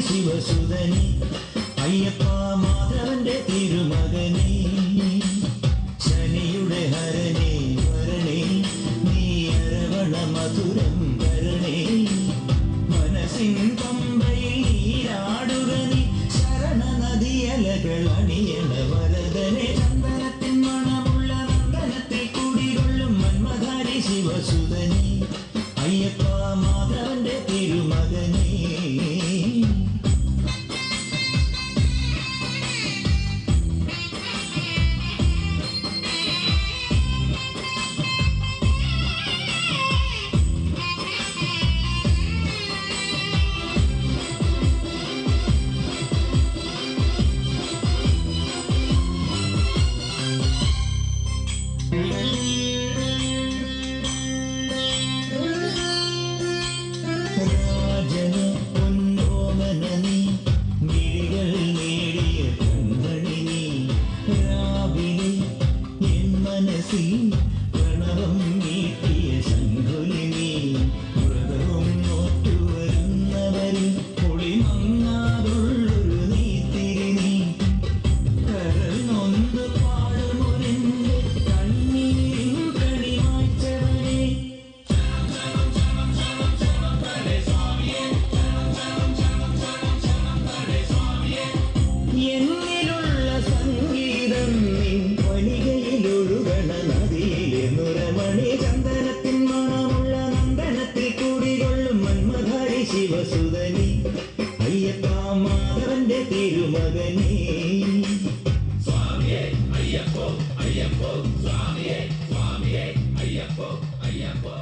ശിവസുതനി അയ്യപ്പ മാധവന്റെ തിരുമകനെ ശനിയുടെ ഹരനെ വരണേ നീ അരവണ മധുരം വരണേ മനസ്സിൻ പമ്പയിൽ നീരാടുക നീ ശരണ നദിയലകൾ അണിയണ വരദനെ ചന്ദനത്തിൻ മണമുള്ള നന്ദനത്തിൽ കുടികൊള്ളും മന്മധാരി ശിവസുതനി അയ്യപ്പ മാധവന്റെ തിരുമകനെ പ്രണവം നീട്ടിയ ശംഖുലിനി വ്രതവും നോറ്റുവരുന്നവരിൽ പൊളിമങ്ങാതുള്ളൊരു നീത്തിരിനി കരൾ നൊന്ത് പാടുമൊരെന്റെ കണ്ണീരിൻ കണിമായ്ച്ചവനെ എന്നിലുള്ള സംഗീതം നിൻ വനികയിലൊഴുകണ നദിയിലെ നുരമണി ചന്ദനത്തിൻ മണമുള്ള നന്ദനത്തിൽ കൂടികൊള്ളും മന്മധാരി ശിവസുതനി അയ്യപ്പ മാധവന്റെ തിരുമകനെ സ്വാമിയേ അയ്യപ്പോ അയ്യപ്പോ സ്വാമിയേ സ്വാമിയേ അയ്യപ്പോ അയ്യപ്പോ